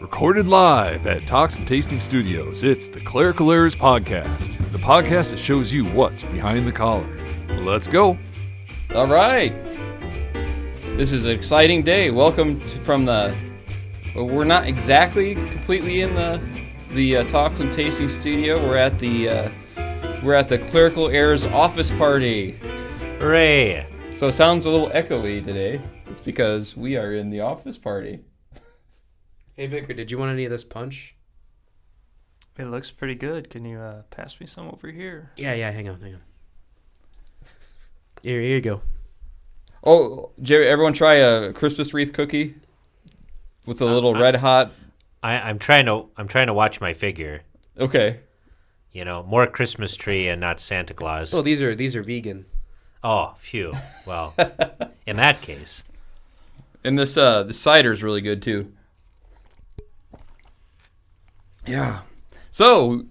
Recorded live at Talks and Tasting Studios, it's the Clerical Errors Podcast, the podcast that shows you what's behind the collar. Let's go. All right. This is an exciting day. Welcome from the... We're not exactly completely in the Talks and Tasting Studio. We're at the Clerical Errors office party. Hooray! So it sounds a little echoey today. It's because we are in the office party. Hey, Vicar, did you want any of this punch? It looks pretty good. Can you pass me some over here? Yeah, hang on. Here you go. Oh, Jerry, everyone try a Christmas wreath cookie with a little red hot. I'm trying to watch my figure. Okay. You know, more Christmas tree and not Santa Claus. Oh, these are vegan. Oh, phew. Well, in that case. And this the cider's really good too. Yeah. So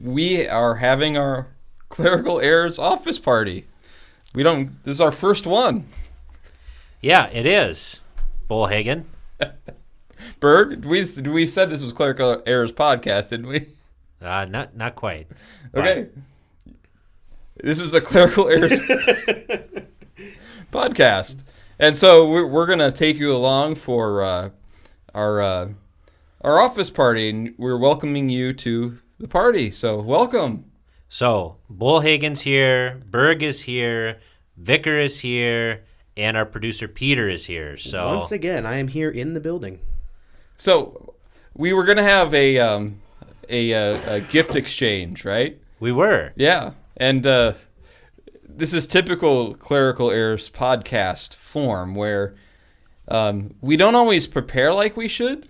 we are having our Clerical Errors office party. This is our first one. Yeah, it is. Bollhagen. Berg, we said this was Clerical Errors podcast, didn't we? Not quite. Okay. This is a Clerical Errors podcast. And so we're going to take you along for our office party, and we're welcoming you to the party. So welcome. So Bollhagen's here, Berg is here, Vicar is here, and our producer Peter is here. So Once again, I am here in the building. So we were going to have a gift exchange, right? we were. Yeah. And this is typical Clerical Errors podcast form where we don't always prepare like we should.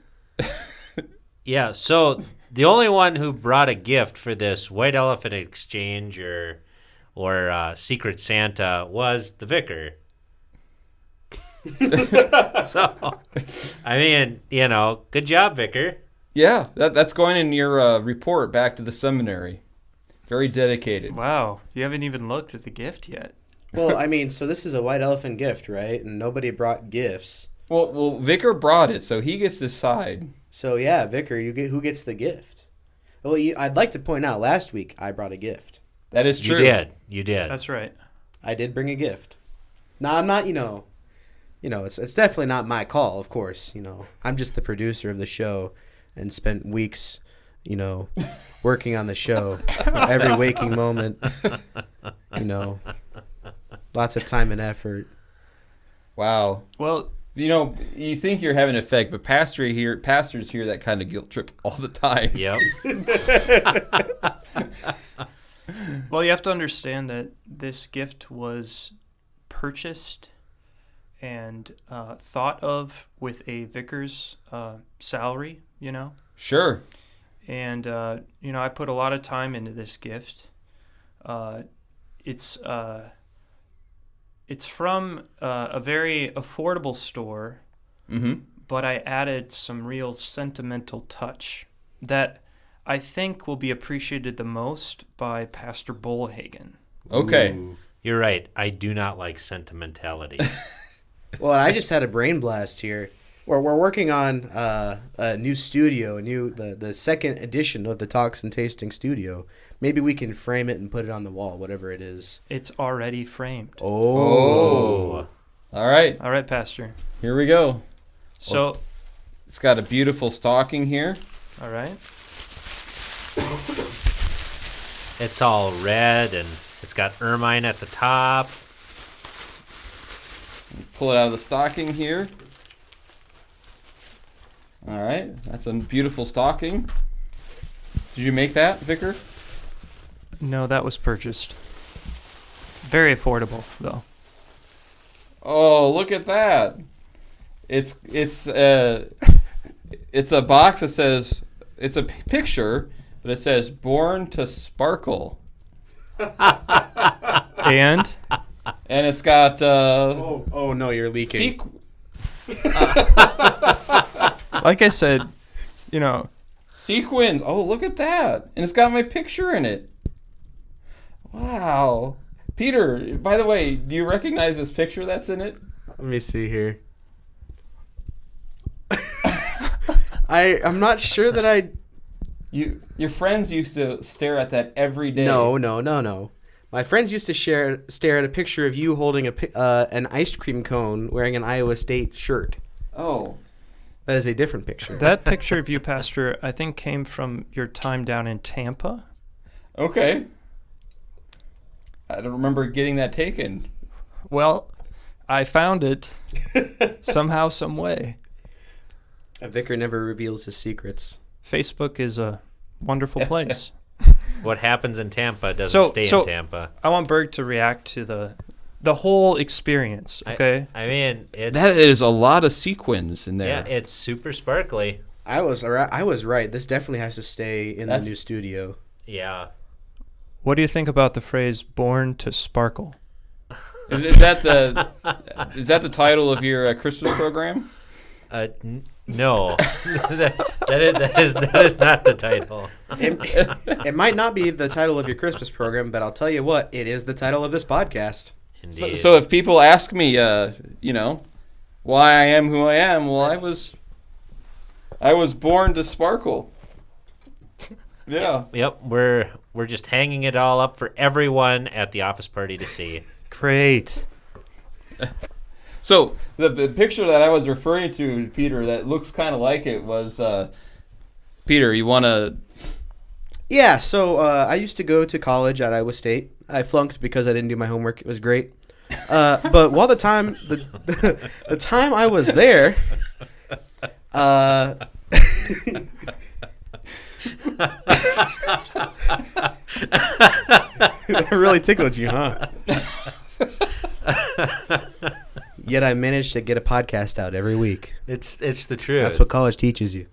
Yeah, so the only one who brought a gift for this White Elephant Exchange or Secret Santa was the Vicar. So, I mean, you know, good job, Vicar. Yeah, that's going in your report back to the seminary. Very dedicated. Wow, you haven't even looked at the gift yet. Well, I mean, so this is a white elephant gift, right? And nobody brought gifts. Well, Vicar brought it, so he gets to decide. So yeah, Vicar, who gets the gift? Well, I'd like to point out last week I brought a gift. That is true. You did. That's right. I did bring a gift. Now I'm not, it's definitely not my call, of course. I'm just the producer of the show, and spent weeks, working on the show, every waking moment. Lots of time and effort. Wow. Well, you think you're having an effect, but pastors hear that kind of guilt trip all the time. Yep. you have to understand that this gift was purchased and thought of with a vicar's salary, Sure. And, I put a lot of time into this gift. It's from a very affordable store, but I added some real sentimental touch that I think will be appreciated the most by Pastor Bollhagen. Okay. Ooh. You're right. I do not like sentimentality. Well, I just had a brain blast here. We're working on a new studio, the second edition of the Talks and Tasting Studio. Maybe we can frame it and put it on the wall, whatever it is. It's already framed. Oh. All right. All right, Pastor. Here we go. So, Well, it's got a beautiful stocking here. all right. It's all red and it's got ermine at the top. Pull it out of the stocking here. All right. That's a beautiful stocking. Did you make that, Vicar? No, that was purchased. Very affordable, though. Oh, look at that. It's a box that says, it's a picture, but it says "Born to Sparkle." And it's got Oh no, you're leaking. like I said, sequins. Oh, look at that. And it's got my picture in it. Wow. Peter, by the way, do you recognize this picture that's in it? Let me see here. I'm not sure that I. Your friends used to stare at that every day. No. My friends used to stare at a picture of you holding an ice cream cone wearing an Iowa State shirt. Oh. That is a different picture. That picture of you, Pastor, I think came from your time down in Tampa. Okay. I don't remember getting that taken. Well, I found it somehow, some way. A vicar never reveals his secrets. Facebook is a wonderful place. What happens in Tampa doesn't stay in Tampa. I want Berg to react to the whole experience, okay? I mean, it's... That is a lot of sequins in there. Yeah, it's super sparkly. I was right. This definitely has to stay in the new studio. Yeah. What do you think about the phrase "born to sparkle"? Is that the title of your Christmas program? No, that is not the title. It might not be the title of your Christmas program, but I'll tell you what, it is the title of this podcast. Indeed. So if people ask me, why I am who I am, well, I was born to sparkle. Yeah. Yep. We're just hanging it all up for everyone at the office party to see. Great. So the picture that I was referring to, Peter, that looks kind of like it was, Peter, you want to... Yeah, so I used to go to college at Iowa State. I flunked because I didn't do my homework. It was great. But while the time I was there, that really tickled you, huh? Yet I managed to get a podcast out every week. It's the truth. That's what college teaches you.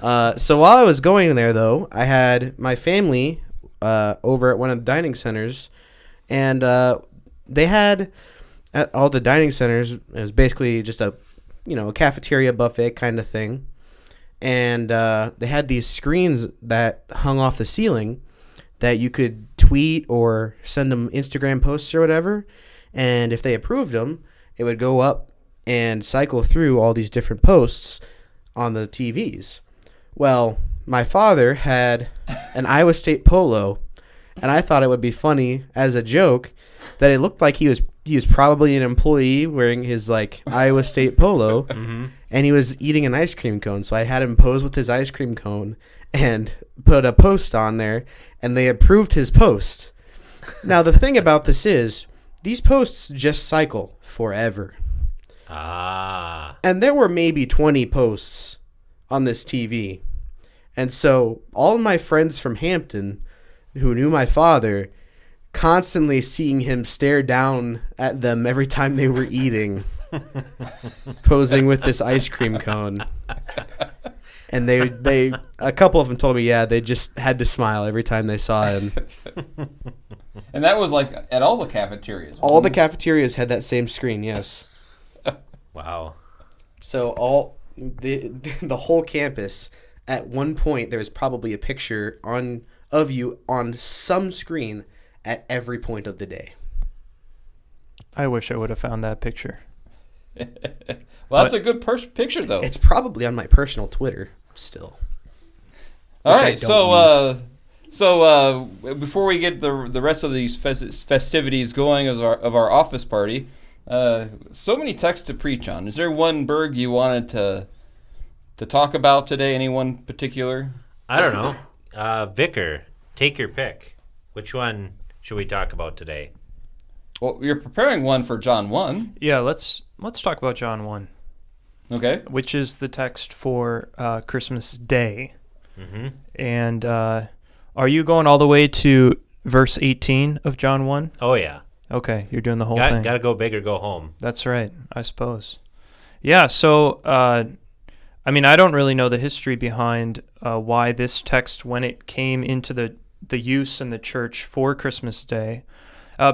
So while I was going there, though, I had my family over at one of the dining centers, and they had at all the dining centers. It was basically just a cafeteria buffet kind of thing, and they had these screens that hung off the ceiling that you could tweet or send them Instagram posts or whatever, and if they approved them, it would go up and cycle through all these different posts on the TVs. Well, my father had an Iowa State polo, and I thought it would be funny as a joke that it looked like he was probably an employee wearing his Iowa State polo, and he was eating an ice cream cone. So I had him pose with his ice cream cone and put a post on there, and they approved his post. Now the thing about this is, these posts just cycle forever. And there were maybe 20 posts on this TV. And so all of my friends from Hampton who knew my father, constantly seeing him stare down at them every time they were eating, posing with this ice cream cone. And they a couple of them told me, yeah, they just had to smile every time they saw him. And that was at all the cafeterias. All the cafeterias had that same screen, yes. Wow. So all the whole campus, at one point, there was probably a picture of you on some screen at every point of the day. I wish I would have found that picture. Well, that's a good picture, though. It's probably on my personal Twitter still. All right, so before we get the rest of these festivities going of our office party, so many texts to preach on. Is there one, Berg, you wanted to talk about today? Anyone particular? I don't know. Vicar, take your pick. Which one should we talk about today? Well, you're preparing one for John 1. Yeah, let's talk about John 1. Okay. Which is the text for Christmas Day. Mm-hmm. And are you going all the way to verse 18 of John 1? Oh, yeah. Okay, you're doing the whole thing. Got to go big or go home. That's right, I suppose. Yeah, so, I don't really know the history behind why this text, when it came into the use in the church for Christmas Day,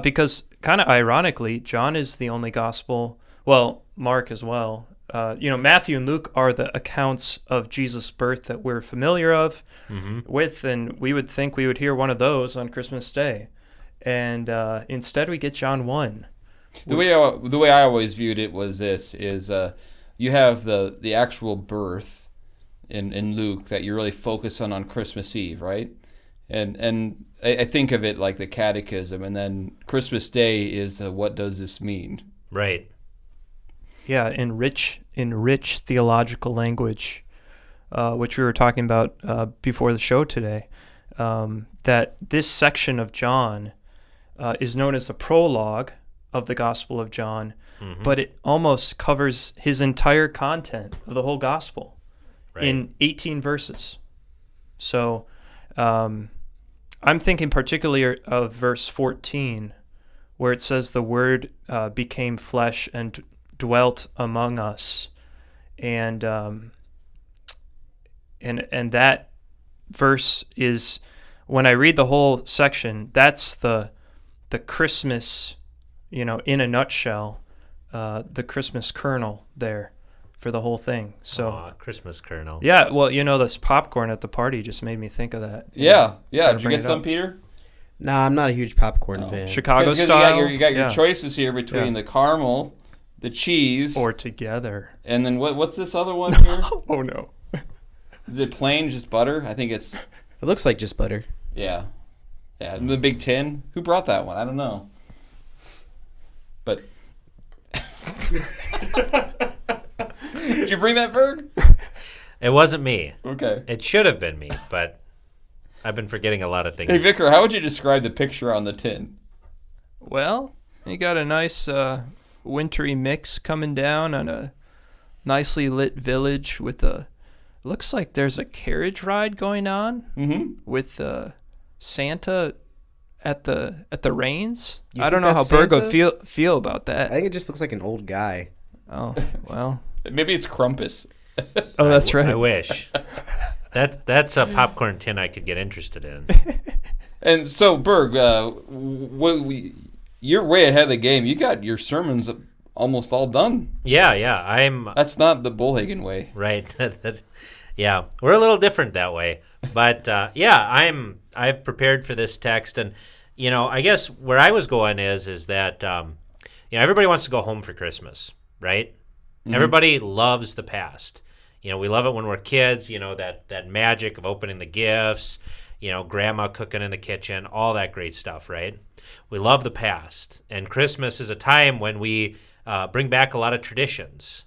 because kind of ironically, John is the only gospel, well, Mark as well. Matthew and Luke are the accounts of Jesus' birth that we're familiar with, and we would think we would hear one of those on Christmas Day. And instead we get John 1. The way I always viewed it was this, is you have the actual birth, in Luke that you really focus on Christmas Eve, right? And I think of it like the catechism, and then Christmas Day is the what does this mean? Right. Yeah, in rich theological language, which we were talking about before the show today, that this section of John is known as the prologue of the Gospel of John, but it almost covers his entire content of the whole Gospel in 18 verses. So I'm thinking particularly of verse 14, where it says the Word became flesh and dwelt among us, and that verse is, when I read the whole section, that's the Christmas, in a nutshell, the Christmas kernel there for the whole thing. So Christmas kernel. yeah, well, this popcorn at the party just made me think of that. Yeah. Gotta Did you bring get it some, up. Peter? Nah, I'm not a huge popcorn fan. Chicago 'Cause style. You got your Yeah. choices here between the caramel, the cheese, Or together. and then what's this other one here? Oh no. Is it plain, just butter? I think it's, It looks like just butter. yeah. The big tin. Who brought that one? I don't know. But did you bring that, Berg? It wasn't me. Okay. It should have been me, but I've been forgetting a lot of things. Hey, Vicar, how would you describe the picture on the tin? Well, you got a nice wintry mix coming down on a nicely lit village with looks like there's a carriage ride going on with Santa at the reins. You I don't think know how that's Berg would Santa? feel about I that. think it just looks like an old guy. Oh, well. Maybe it's Krampus. Oh, that's right. I wish. That's a popcorn tin I could get interested in. And so, Berg, you're way ahead of the game. You got your sermons almost all done. Yeah. I'm That's not the Bollhagen way. right. Yeah, we're a little different that way. But I've prepared for this text, and I guess where I was going is that everybody wants to go home for Christmas, right? Mm-hmm. Everybody loves the past. We love it when we're kids. That magic of opening the gifts. Grandma cooking in the kitchen, all that great stuff, right? We love the past, and Christmas is a time when we bring back a lot of traditions,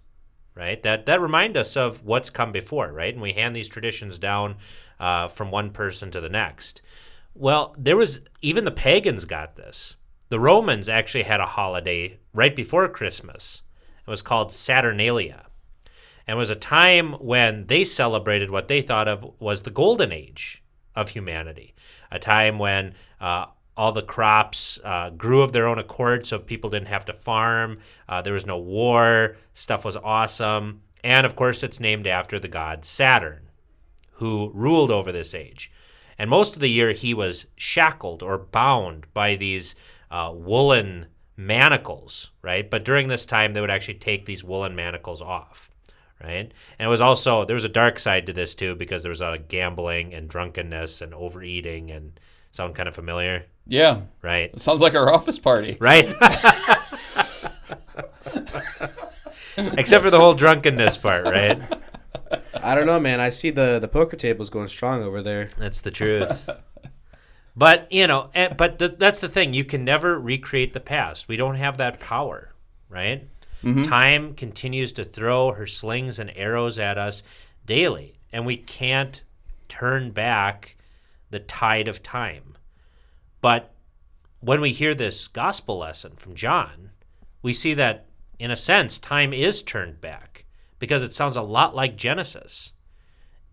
right? That remind us of what's come before, right? And we hand these traditions down from one person to the next. Well, even the pagans got this. The Romans actually had a holiday right before Christmas. It was called Saturnalia. And it was a time when they celebrated what they thought of was the golden age of humanity, a time when all the crops grew of their own accord, so people didn't have to farm. There was no war. Stuff was awesome. And, of course, it's named after the god Saturn, who ruled over this age. And most of the year, he was shackled or bound by these woolen manacles, right? But during this time, they would actually take these woolen manacles off, right? And it was also, there was a dark side to this, too, because there was a lot of gambling and drunkenness and overeating. And sound kind of familiar? Yeah. Right. It sounds like our office party. Right? Except for the whole drunkenness part, right? I don't know, man. I see the poker tables going strong over there. That's the truth. But, that's the thing. You can never recreate the past. We don't have that power, right? Mm-hmm. Time continues to throw her slings and arrows at us daily, and we can't turn back the tide of time. But when we hear this gospel lesson from John, we see that, in a sense, time is turned back because it sounds a lot like Genesis.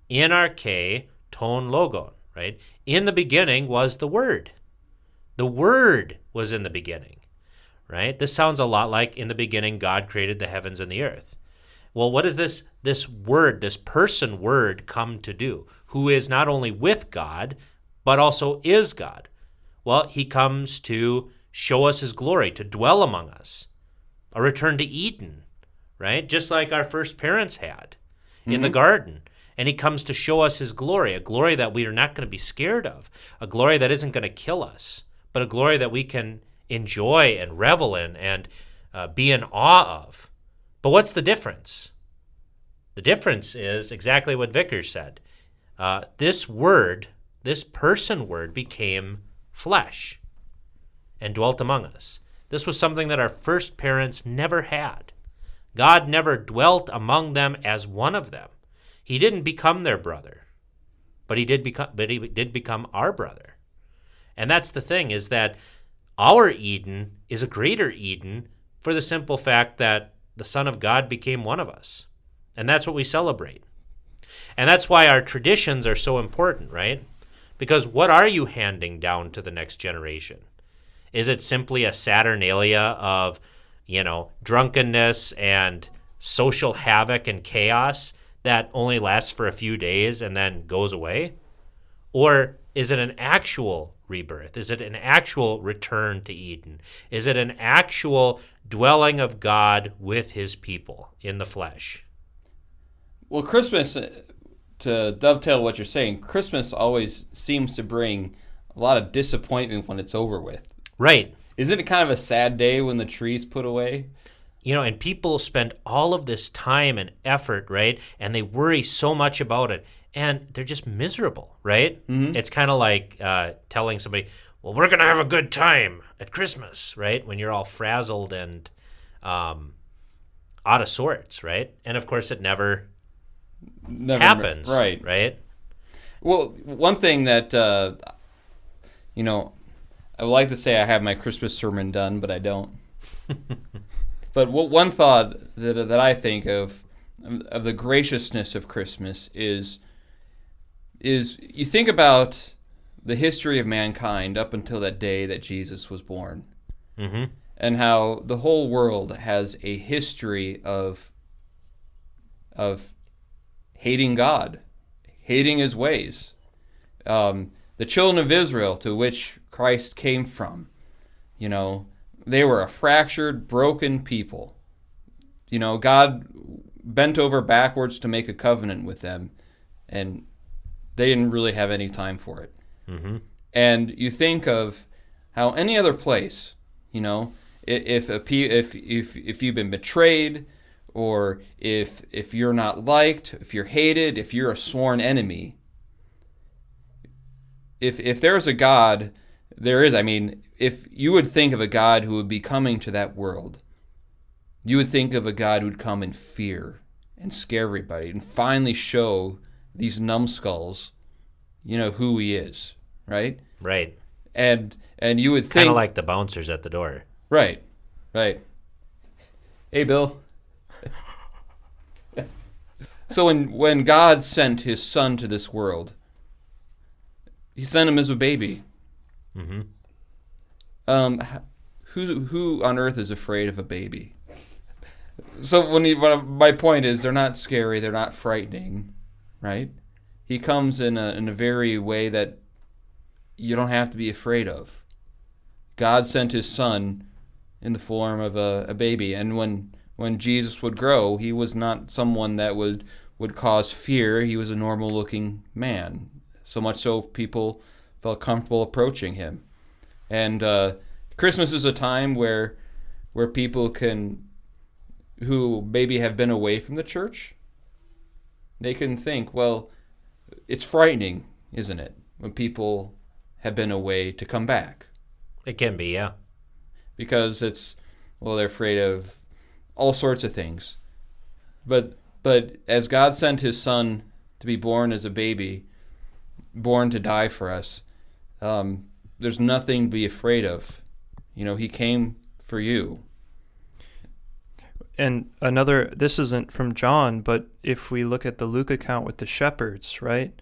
In arche ton logon, right? In the beginning was the Word. The Word was in the beginning, right? This sounds a lot like in the beginning God created the heavens and the earth. Well, what does this Word, this person Word, come to do? Who is not only with God, but also is God? Well, he comes to show us his glory, to dwell among us. A return to Eden, right? Just like our first parents had in the garden. And he comes to show us his glory, a glory that we are not going to be scared of, a glory that isn't going to kill us, but a glory that we can enjoy and revel in and be in awe of. But what's the difference? The difference is exactly what Vickers said. This person word, became flesh and dwelt among us. This was something that our first parents never had. God never dwelt among them as one of them. He didn't become their brother, but he did become our brother. And that's the thing, is that our Eden is a greater Eden for the simple fact that the Son of God became one of us. And that's what we celebrate. And that's why our traditions are so important, right? Because what are you handing down to the next generation? Is it simply a Saturnalia of, drunkenness and social havoc and chaos that only lasts for a few days and then goes away? Or is it an actual rebirth? Is it an actual return to Eden? Is it an actual dwelling of God with his people in the flesh? Well, Christmas, to dovetail what you're saying, Christmas always seems to bring a lot of disappointment when it's over with. Right. Isn't it kind of a sad day when the tree's put away? And people spend all of this time and effort, right? And they worry so much about it. And they're just miserable, right? Mm-hmm. It's kind of like telling somebody, well, we're going to have a good time at Christmas, right? When you're all frazzled and out of sorts, right? And, of course, it never happens, right? Well, one thing that, I would like to say I have my Christmas sermon done, but I don't. But one thought that I think of the graciousness of Christmas is you think about the history of mankind up until that day that Jesus was born, mm-hmm. and how the whole world has a history of hating God, hating his ways. The children of Israel, to which Christ came from, they were a fractured, broken people. God bent over backwards to make a covenant with them, and they didn't really have any time for it. Mm-hmm. And you think of how any other place, if you've been betrayed, or if you're not liked, if you're hated, if you're a sworn enemy, if there's a God, there is. I mean, if you would think of a God who would be coming to that world, you would think of a God who would come in fear and scare everybody and finally show these numbskulls, who he is, right? Right. And you would think... Kind of like the bouncers at the door. Right. Hey, Bill. So when God sent his son to this world, he sent him as a baby. Mm-hmm. Who on earth is afraid of a baby? So my point is, they're not scary, they're not frightening, right? He comes in a very way that you don't have to be afraid of. God sent his son in the form of a baby, and when Jesus would grow, he was not someone that would cause fear. He was a normal-looking man, so much so people felt comfortable approaching him. And Christmas is a time where people who maybe have been away from the church, they can think, well, it's frightening, isn't it, when people have been away to come back? It can be, yeah. Because they're afraid of all sorts of things. But as God sent his son to be born as a baby, born to die for us, there's nothing to be afraid of. He came for you. And this isn't from John, but if we look at the Luke account with the shepherds, right?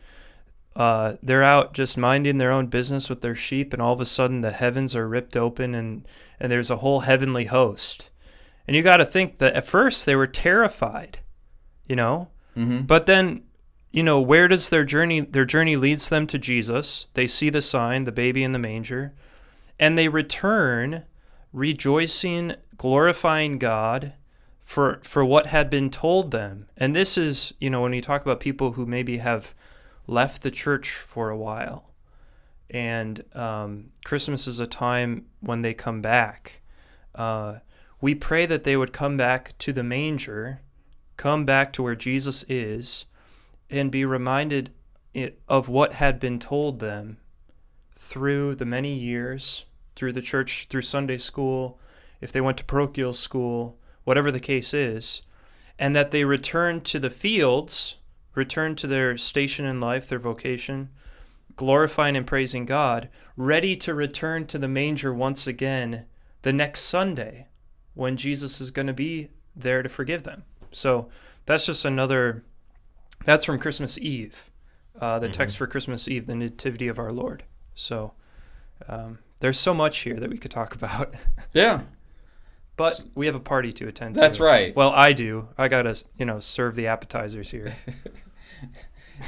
They're out just minding their own business with their sheep, and all of a sudden the heavens are ripped open, and there's a whole heavenly host. And you got to think that at first they were terrified, Mm-hmm. But then, where does their journey leads them to Jesus. They see the sign, the baby in the manger, and they return rejoicing, glorifying God for what had been told them. And this is, when you talk about people who maybe have left the church for a while, and Christmas is a time when they come back. We pray that they would come back to the manger, come back to where Jesus is and be reminded of what had been told them through the many years, through the church, through Sunday school, if they went to parochial school, whatever the case is, and that they return to the fields, return to their station in life, their vocation, glorifying and praising God, ready to return to the manger once again the next Sunday when Jesus is going to be there to forgive them. So that's just that's from Christmas Eve, the text for Christmas Eve, the Nativity of our Lord. So there's so much here that we could talk about. Yeah. But we have a party to attend to. That's right. Well, I do. I got to, serve the appetizers here.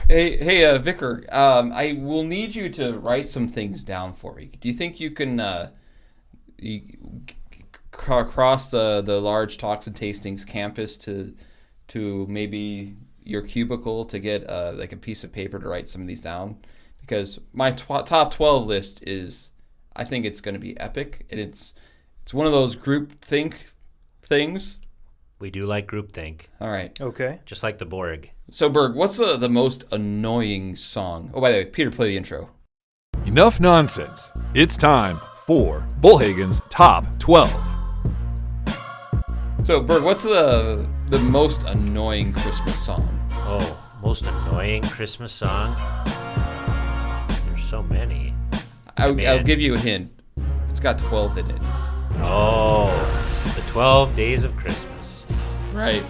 Hey, Vicar, I will need you to write some things down for me. Do you think you can cross the large Talks and Tastings campus to maybe your cubicle to get like a piece of paper to write some of these down? Because my top 12 list I think it's going to be epic, and it's one of those group think things. We do like groupthink, All right. Okay. just like the Borg. So, Berg, what's the most annoying song? Oh, by the way, Peter, play the intro. Enough nonsense. It's time for Bollhagen's Top 12. So, Berg, what's the most annoying Christmas song? Oh, most annoying Christmas song? There's so many. I'll Man. give you a hint. It's got 12 in it. Oh, the 12 Days of Christmas. Right.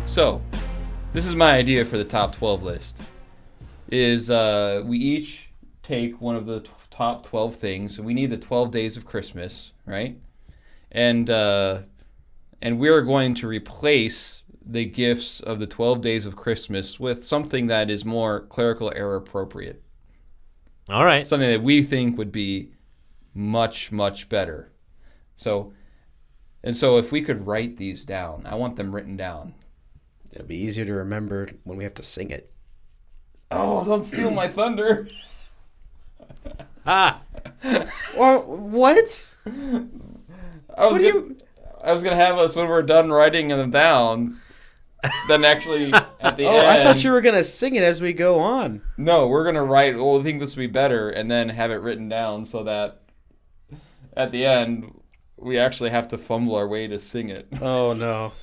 So, this is my idea for the top 12 list. Is we each take one of the top 12 things. We need the 12 days of Christmas, right? And we're going to replace the gifts of the 12 days of Christmas with something that is more clerical error appropriate. All right. Something that we think would be much, much better. So if we could write these down, I want them written down. It'll be easier to remember when we have to sing it. Oh, don't steal my thunder. Ah, Or what? I was gonna have us when we're done writing them down. Then actually at the end. I thought you were gonna sing it as we go on. No, we're gonna write. Oh, I think this would be better, and then have it written down so that at the end we actually have to fumble our way to sing it. Oh no.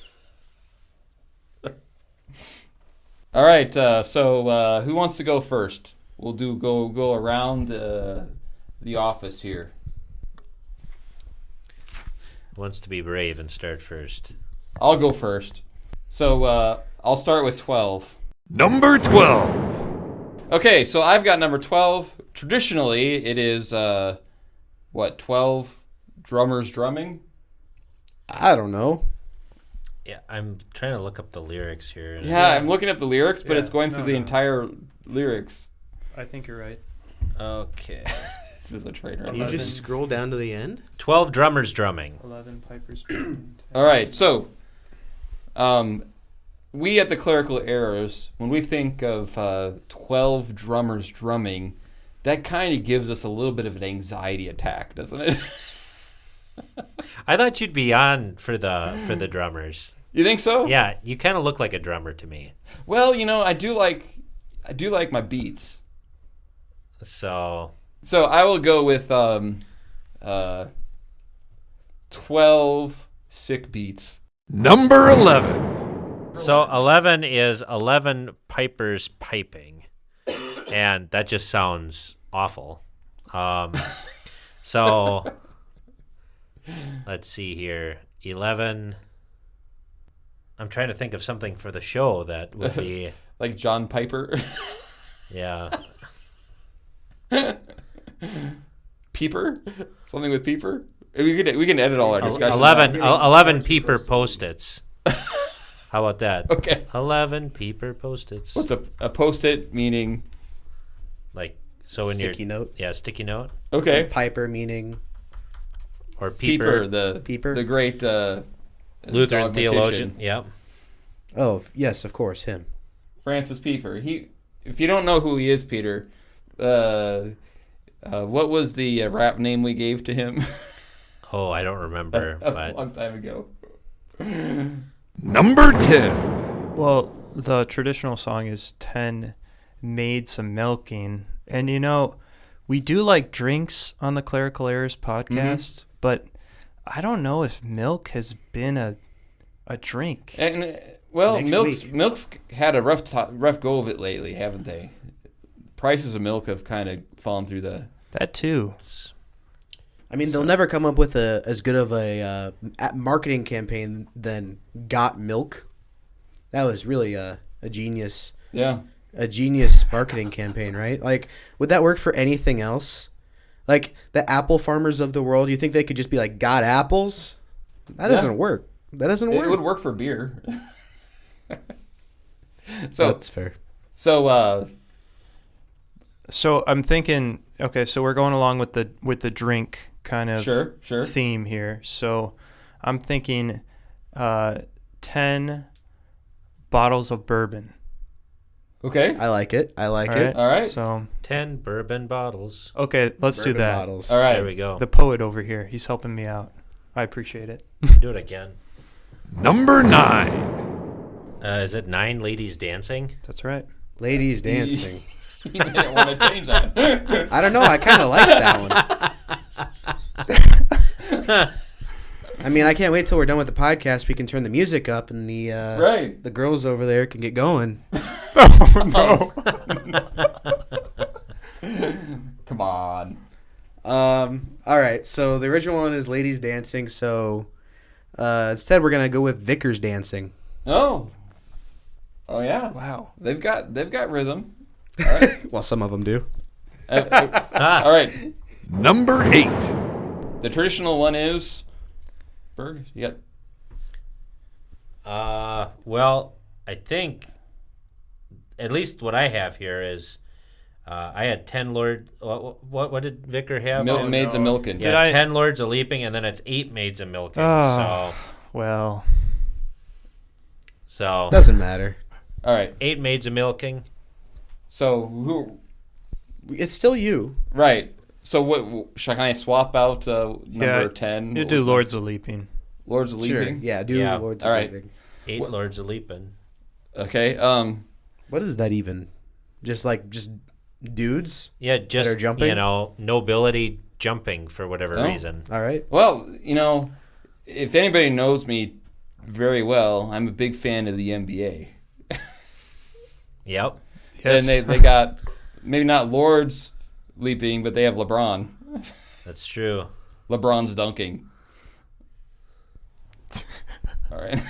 All right. So who wants to go first? We'll go around the office here. wants to be brave and start first. I'll go first. So I'll start with 12. Number 12. Okay, so I've got number 12. Traditionally, it is, 12 drummers drumming? I don't know. Yeah, I'm trying to look up the lyrics here. Yeah, I'm looking up the lyrics, but Yeah, it's going through the entire lyrics. I think you're right. Okay. This is a trainer. Can you just scroll down to the end? 12 drummers drumming. 11 pipers. 10. All right, so we at the Clerical Errors, when we think of 12 drummers drumming, that kind of gives us a little bit of an anxiety attack, doesn't it? I thought you'd be on for the drummers. You think so? Yeah, you kind of look like a drummer to me. Well, you know, I do like my beats. So I will go with 12 sick beats. Number 11. 11 is 11 pipers piping, and that just sounds awful. So let's see here. 11. I'm trying to think of something for the show that would be Like John Piper. yeah. Peeper? Something with Peeper? We can edit all our discussions. 11 peeper post-its. How about that? Okay. 11 peeper post-its. What's a post-it meaning? Like so in your Sticky note. Yeah, sticky note Okay. Piper meaning or Peeper, Peeper? the great Lutheran dogmatician. theologian. Yeah. Oh, yes, of course, him. Francis Pieper. If you don't know who he is, Peter, what was the rap name we gave to him? Oh, I don't remember, That's but a long time ago. Number 10. Well, the traditional song is 10 Maids a Milking. And, we do like drinks on the Clerical Errors podcast, but I don't know if milk has been a drink. And Next milk's had a rough go of it lately, haven't they? Prices of milk have kind of fallen through the. That too. I mean, they'll never come up with as good of a marketing campaign than Got Milk. That was really a genius. Yeah. A genius marketing campaign, right? Like, would that work for anything else? Like the apple farmers of the world, you think they could just be like, got apples? That doesn't work. That doesn't work. It would work for beer. So that's fair. So I'm thinking, okay, so we're going along with the drink kind of sure. theme here. So I'm thinking 10 bottles of bourbon. Okay. I like it. All right. So 10 bourbon bottles. okay, let's do Bourbon that. bottles. All right. There we go. The poet over here, he's helping me out. I appreciate it. Do it again. Number 9. Is it 9 ladies dancing? That's right. Ladies dancing. You didn't want to change that. I don't know. I kind of like that one. I mean, I can't wait till we're done with the podcast. We can turn the music up and the girls over there can get going. Oh, no. Come on. All right. So the original one is ladies dancing. So instead, we're gonna go with Vickers dancing. Oh yeah. Wow. They've got rhythm. All right. Well, some of them do. All right. Number 8. The traditional one is Berg. You got. Well, I think at least what I have here is I had 10 Lord. What did Vicar have? Maids a milking. Yeah, 10 Lords a leaping, and then it's 8 maids a milking. Well. So Doesn't matter. All right. 8 maids a milking. So who? It's still you. Right. So what? Can I swap out number 10? You do Lords of Leaping. Lords of Sure. Leaping. Yeah. Do Yeah. Lords All of right. Leaping. 8 Lords a leaping. Okay. What is that even? Just dudes? Yeah, just are jumping? nobility jumping for whatever reason. All right. Well, if anybody knows me very well, I'm a big fan of the NBA. Yep. Yes. And they got maybe not Lords leaping, but they have LeBron. That's true. LeBron's dunking. All right.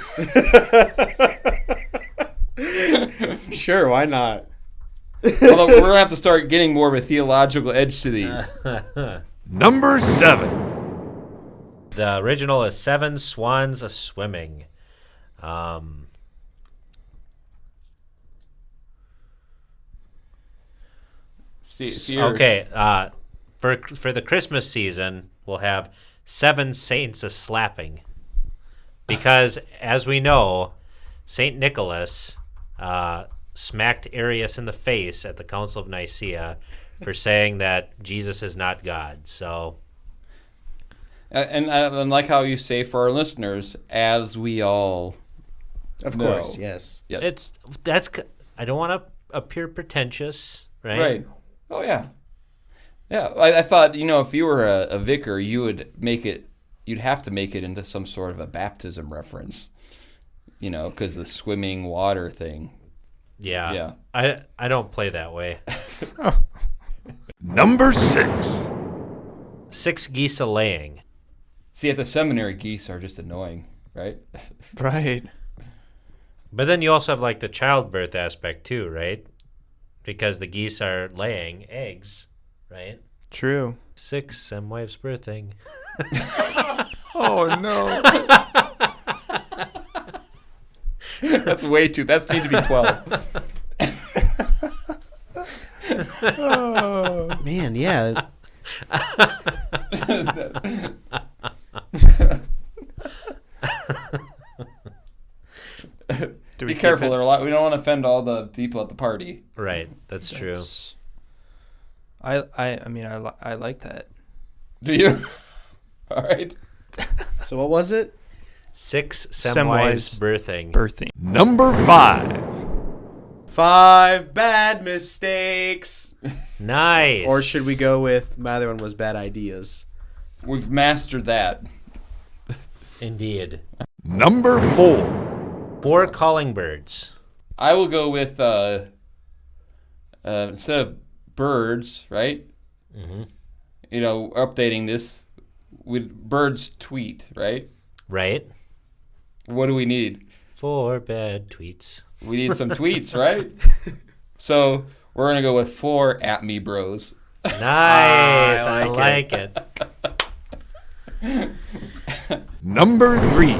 Sure. Why not? Although we're gonna have to start getting more of a theological edge to these. Number 7. The original is 7 swans a swimming. Okay. For the Christmas season, we'll have 7 saints a slapping, because as we know, Saint Nicholas smacked Arius in the face at the Council of Nicaea for saying that Jesus is not God. So, and like how you say for our listeners, as we all Of know. course. Yes. Yes. I don't want to appear pretentious, right? Right. Oh yeah. Yeah. I thought if you were a vicar, you'd have to make it into some sort of a baptism reference. Because the swimming water thing. Yeah. I don't play that way. Number 6. 6 geese a laying. See, at the seminary, geese are just annoying, right? Right. But then you also have like the childbirth aspect too, right? Because the geese are laying eggs, right? True. 6, my wife's birthing. Oh no. That's way too. That needs to be 12. Man, yeah. Be careful. There are a lot. We don't want to offend all the people at the party. Right, that's true. I mean, I like that. Do you? All right. So what was it? 6 Semwives birthing. Number 5. 5 bad mistakes. Nice. Or should we go with my other one was bad ideas? We've mastered that. Indeed. Number 4. 4 calling birds. I will go with instead of birds, right? Mm-hmm. Updating this with birds tweet, right? Right. What do we need? 4 bad tweets. We need some tweets, right? So we're gonna go with 4 at me bros. Nice. I like it. Number 3.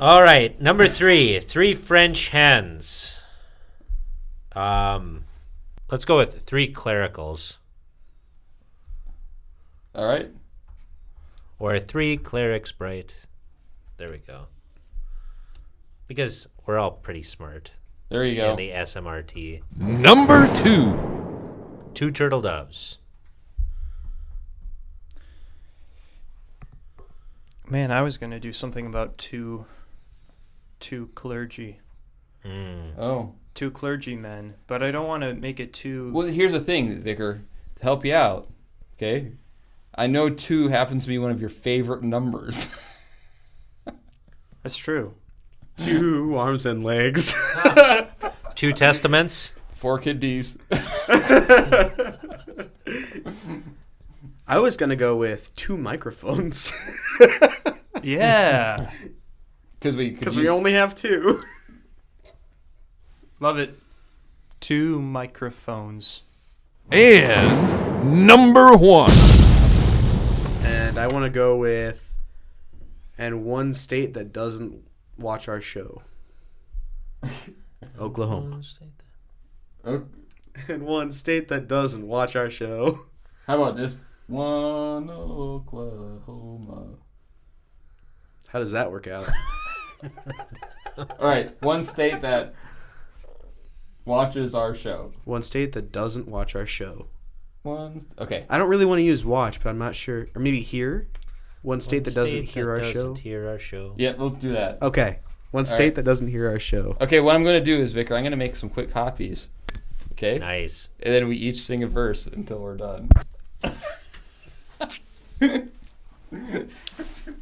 All right. Number 3. 3 French hens. Let's go with 3 clericals. All right. Or 3 clerics bright. There we go. Because we're all pretty smart. There you go. And the SMRT. Number 2. 2 turtle doves. Man, I was going to do something about two clergy. Oh. 2 clergymen, but I don't want to make it too... Well, here's the thing, Vicar. To help you out, okay? I know 2 happens to be one of your favorite numbers. That's true. 2 arms and legs. 2 testaments. 4 kidneys. I was going to go with 2 microphones. Yeah. Because we only have 2. Love it. 2 microphones. And number 1. And I want to go with and 1 state that doesn't watch our show. Oklahoma. And 1 state that doesn't watch our show. How about this? 1 Oklahoma. How does that work out? All right, 1 state that watches our show. 1 state that doesn't watch our show. Okay. I don't really want to use watch, but I'm not sure. Or maybe hear? 1 state that doesn't hear our show. Hear our show. Yeah, let's do that. Okay. 1 state that doesn't hear our show. Okay, what I'm going to do is, Vicar, I'm going to make some quick copies. Okay? Nice. And then we each sing a verse until we're done.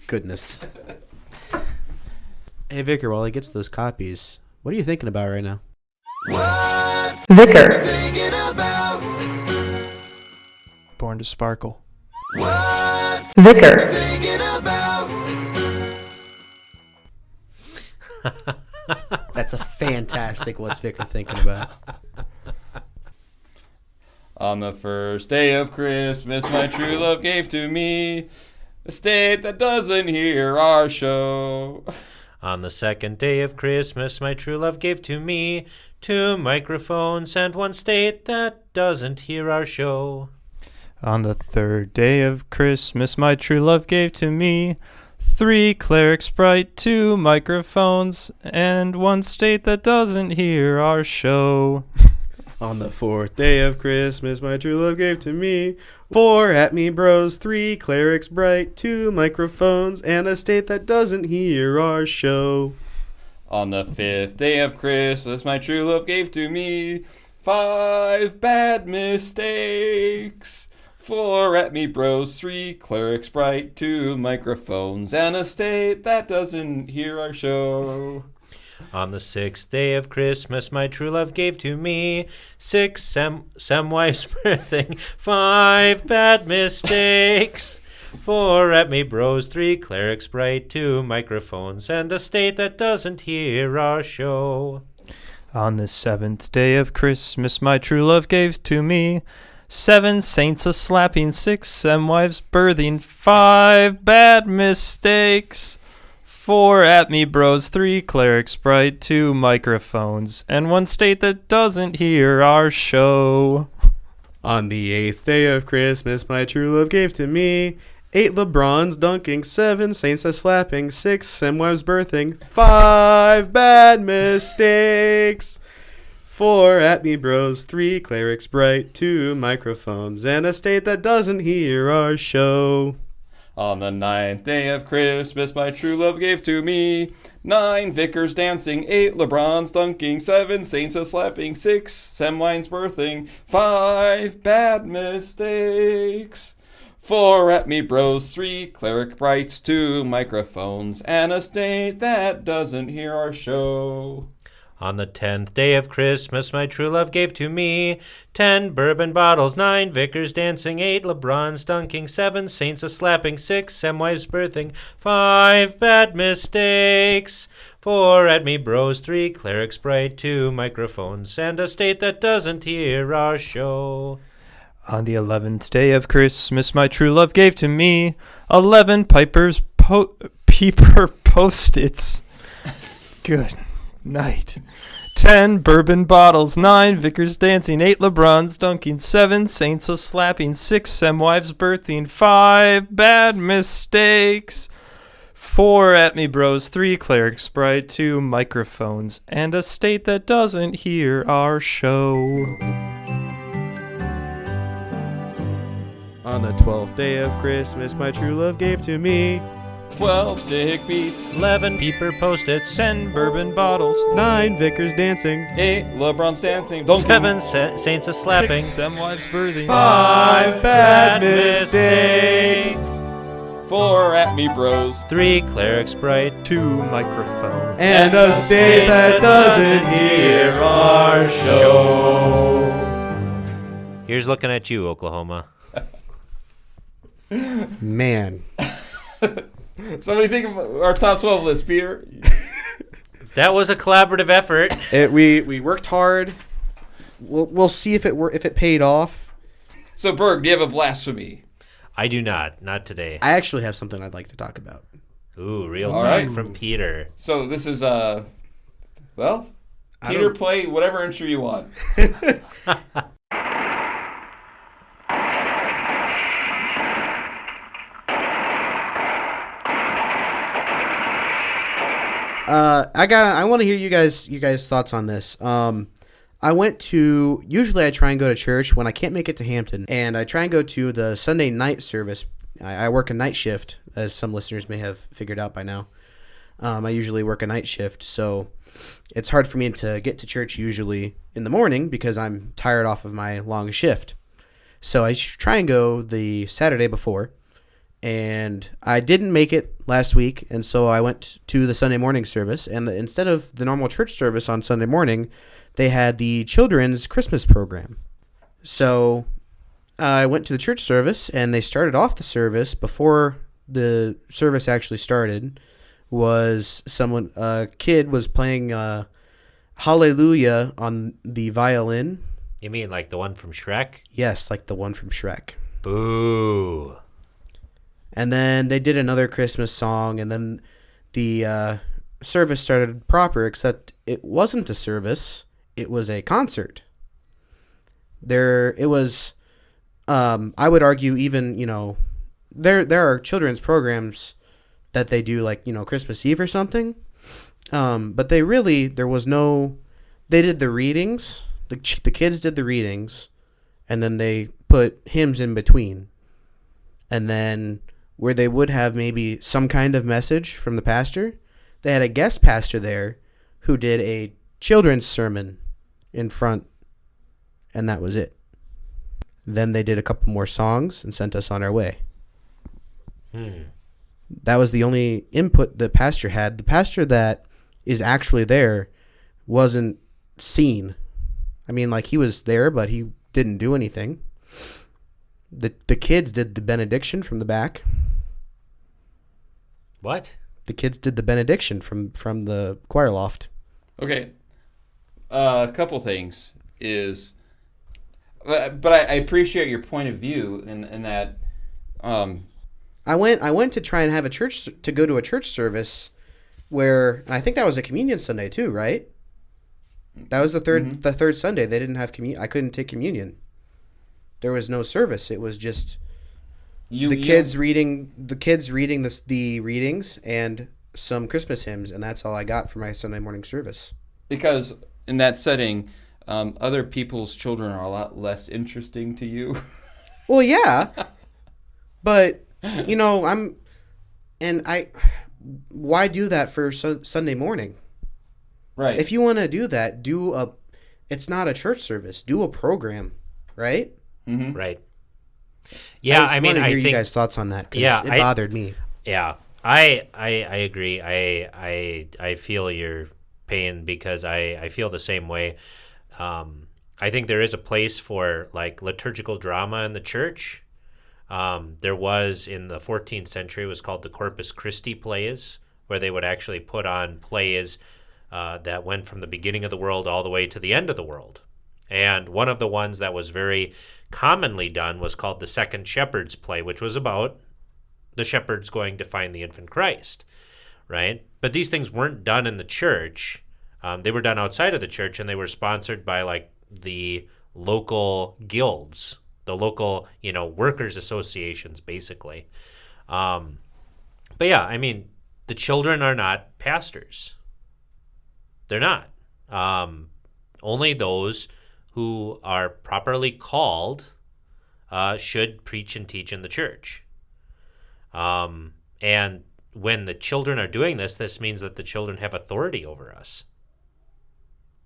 Goodness. Hey, Vicar, while he gets those copies, what are you thinking about right now? Vicar. Born to sparkle. Vicar. That's a fantastic What's Vicar thinking about. On the first day of Christmas, my true love gave to me a state that doesn't hear our show. On the second day of Christmas, my true love gave to me 2 microphones and 1 state that doesn't hear our show. On the 3rd day of Christmas, my true love gave to me 3 clerics bright, 2 microphones, and 1 state that doesn't hear our show. On the 4th day of Christmas, my true love gave to me 4 at me bros, 3 clerics bright, 2 microphones, and a state that doesn't hear our show. On the 5th day of Christmas, my true love gave to me 5 bad mistakes. 4 at me bros, 3 clerics bright, 2 microphones, and a state that doesn't hear our show. On the 6th day of Christmas, my true love gave to me 6 Semwives birthing, 5 bad mistakes. 4 at me bros, 3 clerics bright, 2 microphones, and a state that doesn't hear our show. On the 7th day of Christmas, my true love gave to me 7 saints a slapping, 6 Semwives birthing, 5 bad mistakes. 4 at me bros, 3 clerics bright, 2 microphones, and 1 state that doesn't hear our show. On the 8th day of Christmas, my true love gave to me 8 LeBrons dunking, 7 saints a slapping, 6 Semwives birthing, 5 bad mistakes. 4 at me bros, 3 clerics bright, 2 microphones, and a state that doesn't hear our show. On the 9th day of Christmas, my true love gave to me 9 vicars dancing, 8 LeBrons dunking, 7 saints a-slapping, 6 Semwines birthing, 5 bad mistakes, 4 at me bros, 3 cleric brights, 2 microphones, and a state that doesn't hear our show. On the 10th day of Christmas, my true love gave to me 10 bourbon bottles, 9 vicars dancing, 8 LeBrons dunking, 7 saints a-slapping, 6 Semwives birthing, 5 bad mistakes, 4 at me bros, 3 clerics bright, 2 microphones, and a state that doesn't hear our show. On the 11th day of Christmas, my true love gave to me 11 Piper's Peeper Post-its. Good night. 10 bourbon bottles, 9 vicars dancing, 8 LeBrons dunking, 7 saints a-slapping, 6 Semwives birthing, 5 bad mistakes, 4 at me bros, 3 clerics bright, 2 microphones, and a state that doesn't hear our show. On the 12th day of Christmas, my true love gave to me 12 stick beats, 11 peeper post-its, 10 bourbon bottles, 9 vicars dancing, 8 LeBrons dancing, dunking, 7 saints a-slapping, 6 Semwives birthing, 5 bad mistakes, 4 at me bros, 3 clerics bright, 2 microphones, and a state that doesn't hear our show. Here's looking at you, Oklahoma. Man. Somebody think of our top 12 list, Peter. That was a collaborative effort. We worked hard. We'll see if it paid off. So, Berg, do you have a blasphemy? I do not today. I actually have something I'd like to talk about. Ooh, real All talk right. from Peter. So this is well, I Peter, don't- play whatever intro you want. I want to hear you guys thoughts on this. Usually I try and go to church when I can't make it to Hampton, and I try and go to the Sunday night service. I work a night shift, as some listeners may have figured out by now. I usually work a night shift, so it's hard for me to get to church usually in the morning because I'm tired off of my long shift. So I try and go the Saturday before, and I didn't make it last week, and so I went to the Sunday morning service, and instead of the normal church service on Sunday morning, they had the children's Christmas program. So I went to the church service, and they started off the service before the service actually started. A kid was playing Hallelujah on the violin. You mean like the one from Shrek? Yes, like the one from Shrek. Boo. And then they did another Christmas song, and then the service started proper, except it wasn't a service. It was a concert. It was, I would argue even, there are children's programs that they do like, Christmas Eve or something. But they did the readings. The kids did the readings, and then they put hymns in between. And then where they would have maybe some kind of message from the pastor, they had a guest pastor there who did a children's sermon in front, and that was it. Then they did a couple more songs and sent us on our way. That was the only input the pastor had. The pastor that is actually there wasn't seen. I mean, like, he was there, but he didn't do anything. The kids did the benediction from the back. What? The kids did the benediction from the choir loft. Okay. A couple things is, but I appreciate your point of view in that. I went to try and have go to a church service where, and I think that was a communion Sunday too, right? That was the third Sunday. They didn't have communion. I couldn't take communion. There was no service. It was just the kids reading the readings and some Christmas hymns, and that's all I got for my Sunday morning service. Because in that setting, other people's children are a lot less interesting to you. Well, yeah, but why do that for Sunday morning? Right. If you want to do that, it's not a church service. Do a program, right? Mm-hmm. Right. Yeah, I mean, want to I hear think you guys' thoughts on that, because it I bothered me. Yeah, I agree. I feel your pain because I feel the same way. I think there is a place for like liturgical drama in the church. There was in the 14th century, it was called the Corpus Christi plays, where they would actually put on plays that went from the beginning of the world all the way to the end of the world. And one of the ones that was very commonly done was called the Second Shepherd's Play, which was about the shepherds going to find the infant Christ, right? But these things weren't done in the church. They were done outside of the church, and they were sponsored by like the local guilds, the local, workers' associations, basically. But yeah, I mean, the children are not pastors. They're not. Only those who are properly called should preach and teach in the church. And when the children are doing this, this means that the children have authority over us.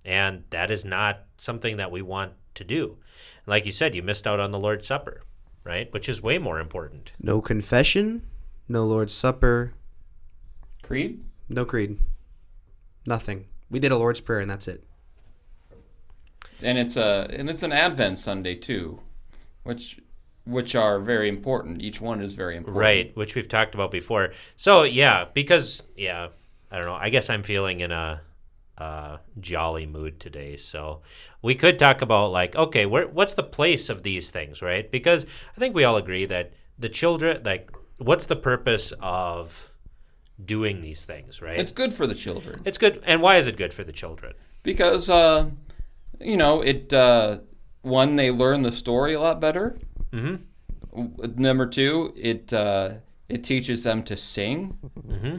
And that is not something that we want to do. Like you said, you missed out on the Lord's Supper, right? Which is way more important. No confession, no Lord's Supper. Creed? No creed. Nothing. We did a Lord's Prayer, and that's it. And it's an Advent Sunday too, which are very important. Each one is very important. Right, which we've talked about before. So I don't know. I guess I'm feeling in a jolly mood today. So we could talk about like, okay, what's the place of these things, right? Because I think we all agree that the children, like, what's the purpose of doing these things, right? It's good for the children. It's good. And why is it good for the children? Because one, they learn the story a lot better. Mm-hmm. Number two, it teaches them to sing. Mm-hmm.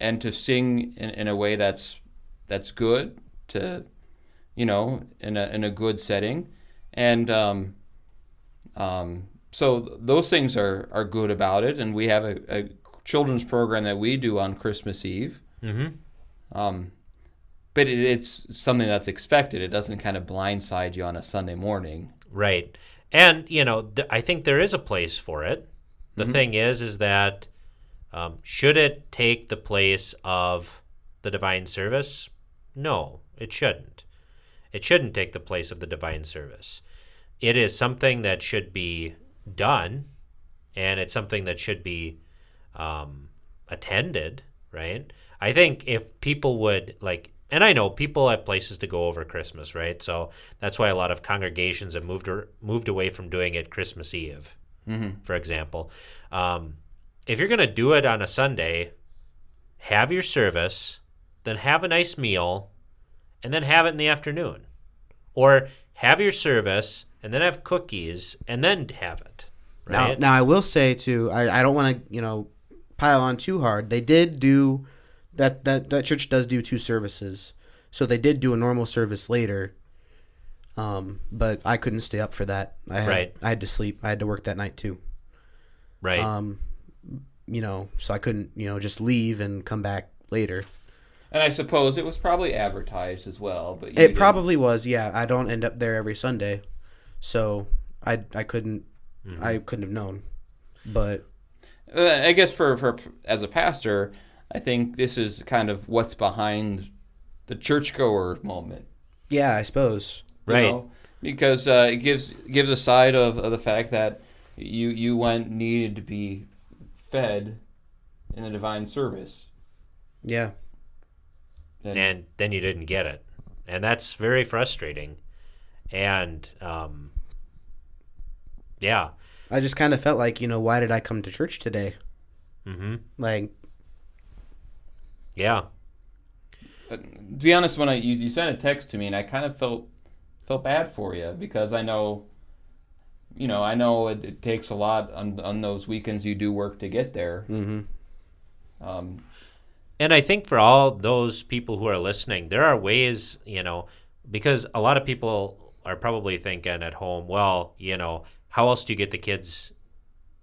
And to sing in a way that's good, to in a good setting, and so those things are good about it. And we have a children's program that we do on Christmas Eve. Mm-hmm. But it's something that's expected. It doesn't kind of blindside you on a Sunday morning. Right. And, I think there is a place for it. The thing is that should it take the place of the divine service? No, it shouldn't. It shouldn't take the place of the divine service. It is something that should be done, and it's something that should be attended, right? I think if people would, and I know people have places to go over Christmas, right? So that's why a lot of congregations have moved away from doing it Christmas Eve, for example. If you're going to do it on a Sunday, have your service, then have a nice meal, and then have it in the afternoon. Or have your service, and then have cookies, and then have it. Right? Now I will say, too, I don't want to, pile on too hard. They did do... That church does do 2 services. So they did do a normal service later. But I couldn't stay up for that. I had to sleep. I had to work that night too. Right. So I couldn't, just leave and come back later. And I suppose it was probably advertised as well, but it probably was. Yeah, I don't end up there every Sunday. So I couldn't have known. But I guess for as a pastor, I think this is kind of what's behind the churchgoer moment. Yeah, I suppose. Right. Because it gives a side of the fact that you needed to be fed in the divine service. Yeah. And then you didn't get it. And that's very frustrating. And, yeah. I just kind of felt like, why did I come to church today? Mm-hmm. Yeah. To be honest, when you sent a text to me, and I kind of felt bad for you, because I know it takes a lot on those weekends you do work to get there. Mm-hmm. And I think for all those people who are listening, there are ways, because a lot of people are probably thinking at home, well, how else do you get the kids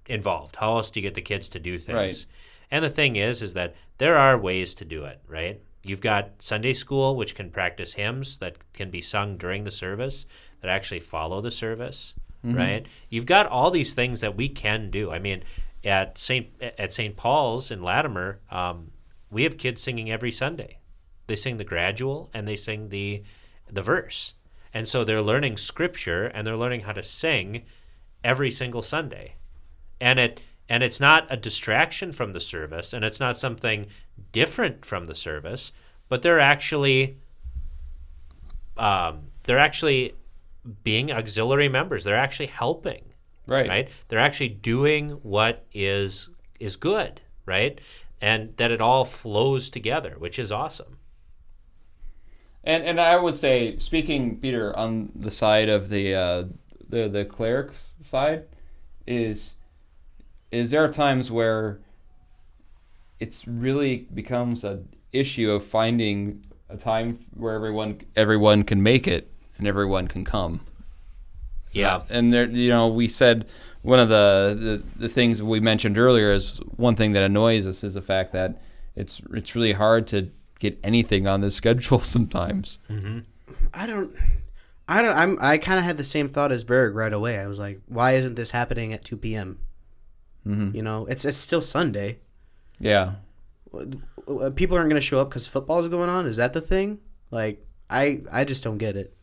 involved? How else do you get the kids to do things? Right. And the thing is that there are ways to do it, right? You've got Sunday school, which can practice hymns that can be sung during the service that actually follow the service, right? You've got all these things that we can do. I mean, at St. Paul's in Latimer, we have kids singing every Sunday. They sing the gradual and they sing the verse. And so they're learning scripture and they're learning how to sing every single Sunday. And it's not a distraction from the service, and it's not something different from the service, but they're actually being auxiliary members. They're actually helping, right? They're actually doing what is good, right? And that it all flows together, which is awesome. And I would say, speaking, Peter, on the side of the clerics side, is there are times where it's really becomes an issue of finding a time where everyone can make it and everyone can come. Yeah. And there, we said one of the things we mentioned earlier is one thing that annoys us is the fact that it's really hard to get anything on the schedule sometimes. Mm-hmm. I kind of had the same thought as Berg right away. I was like, why isn't this happening at 2 p.m.? Mm-hmm. It's still Sunday. Yeah. People aren't going to show up because football's going on. Is that the thing? Like, I just don't get it.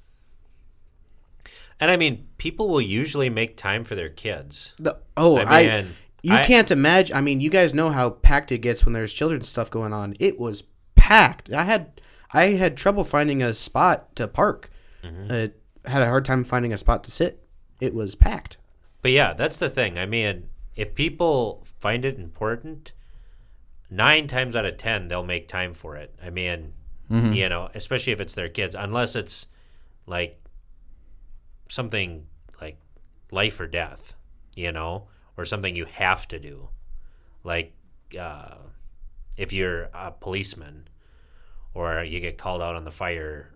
And I mean, people will usually make time for their kids. You can't imagine. I mean, you guys know how packed it gets when there's children's stuff going on. It was packed. I had trouble finding a spot to park. Mm-hmm. Had a hard time finding a spot to sit. It was packed. But yeah, that's the thing. I mean, if people find it important, 9 times out of 10, they'll make time for it. I mean, especially if it's their kids, unless it's like something like life or death, or something you have to do. Like if you're a policeman or you get called out on the fire,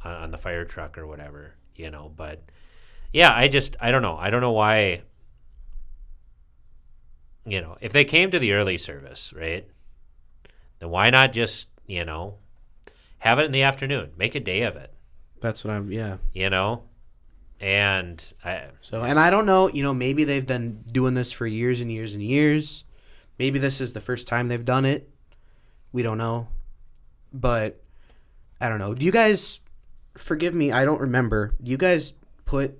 on the fire truck or whatever, but yeah, I don't know. I don't know why, if they came to the early service, right, then why not just, have it in the afternoon, make a day of it. That's what And I don't know, maybe they've been doing this for years and years and years. Maybe this is the first time they've done it. We don't know. But I don't know. Do you guys, forgive me, I don't remember. Do you guys put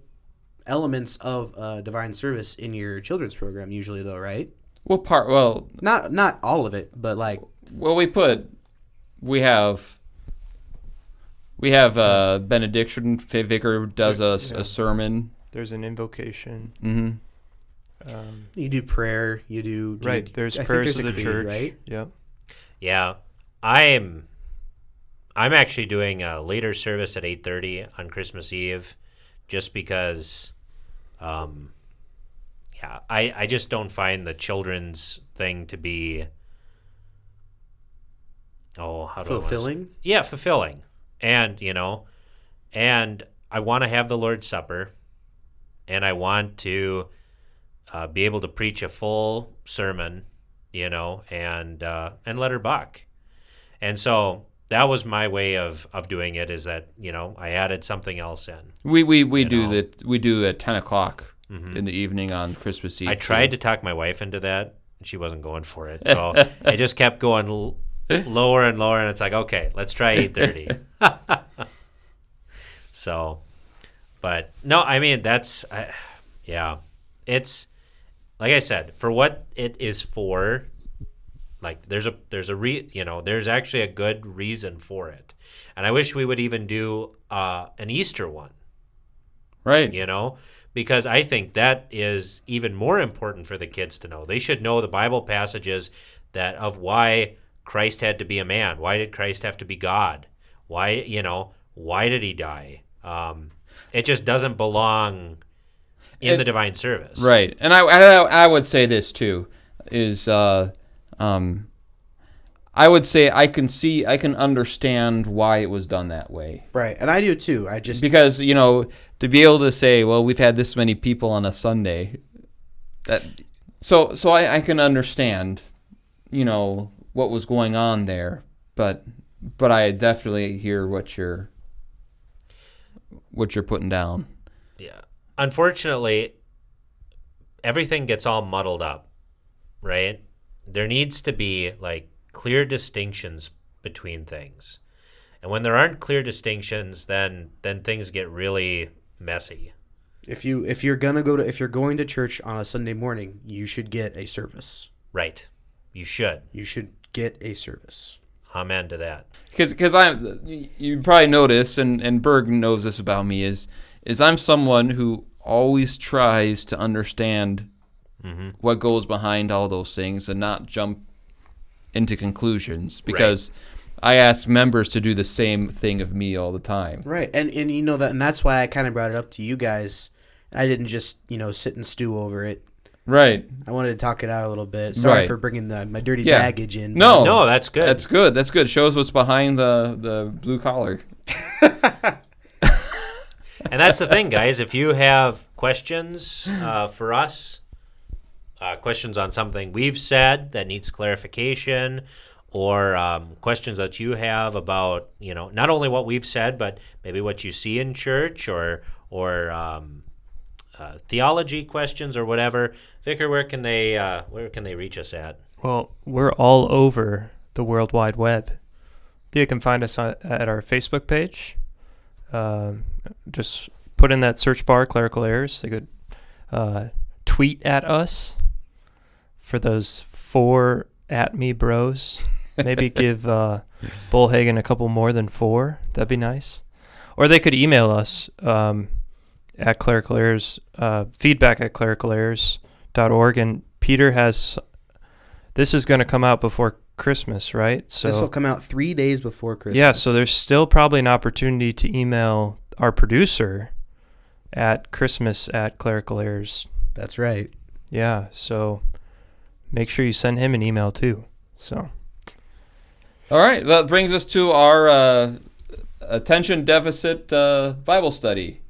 elements of divine service in your children's program usually though, right? Not all of it, but like. Well, we have a benediction. Vicar does a sermon. There's an invocation. Mm-hmm. You do prayer. There's prayers of the church. Right? Yep. Yeah, I'm actually doing a later service at 8:30 on Christmas Eve, just because. I just don't find the children's thing to be. Fulfilling? Yeah, fulfilling. And, and I want to have the Lord's Supper, and I want to be able to preach a full sermon, and let her buck. And so that was my way of doing it, is that, I added something else in. We do at 10 o'clock in the evening on Christmas Eve. I tried to talk my wife into that, and she wasn't going for it. So I just kept going lower and lower, and it's like, okay, let's try 8:30. So, but no, I mean, it's like I said, for what it is for, like there's actually a good reason for it. And I wish we would even do an Easter one. Right. Because I think that is even more important for the kids to know. They should know the Bible passages of why Christ had to be a man. Why did Christ have to be God? Why did he die? It just doesn't belong in the divine service. Right. And I would say this too, is I I would say I can understand why it was done that way. Right, and I do too. Because, to be able to say, well, we've had this many people on a Sunday, so I can understand, what was going on there, but I definitely hear what you're putting down. Yeah. Unfortunately, everything gets all muddled up, right? There needs to be like clear distinctions between things. And when there aren't clear distinctions, then things get really messy. If you're going to church on a Sunday morning, you should get a service. Right. You should. You should get a service. Amen to that. Because you probably notice, and Berg knows this about me, is I'm someone who always tries to understand what goes behind all those things and not jump into conclusions, because I ask members to do the same thing of me all the time. Right, and and that's why I kind of brought it up to you guys. I didn't just sit and stew over it. Right. I wanted to talk it out a little bit. Sorry for bringing my dirty baggage in. No, that's good. That's good. That's good. Shows what's behind the blue collar. And that's the thing, guys. If you have questions for us, questions on something we've said that needs clarification, or questions that you have about, not only what we've said, but maybe what you see in church, or theology questions or whatever, Vicar, where can they reach us at? Well, we're all over the World Wide Web. You can find us at our Facebook page. Just put in that search bar, Clerical Errors. They could tweet at us for those 4 at me bros. Maybe give Bollhagen a couple more than 4. That'd be nice. Or they could email us at Clerical Errors, feedback at clericalerrors.org. And Peter this is going to come out before Christmas, right? So this will come out 3 days before Christmas. Yeah, so there's still probably an opportunity to email our producer at Christmas@clericalerrors. That's right. Yeah, so make sure you send him an email too. So, all right, that brings us to our attention deficit Bible study.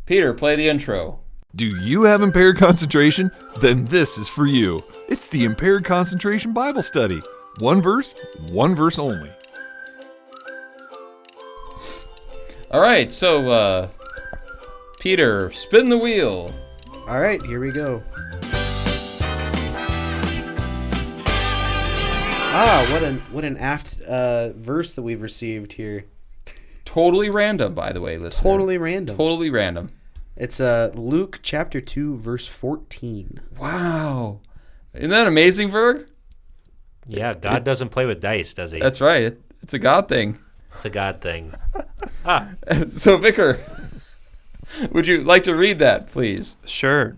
Peter, play the intro. Do you have impaired concentration? Then this is for you. It's the Impaired Concentration Bible Study. One verse only. All right, so Peter, spin the wheel. All right, here we go. What an apt verse that we've received here. Totally random, by the way, listener. Totally random. Totally random. It's Luke chapter 2, verse 14. Wow. Isn't that amazing, Berg? Yeah, God doesn't play with dice, does he? That's right. It's a God thing. It's a God thing. So, Vicar, would you like to read that, please? Sure.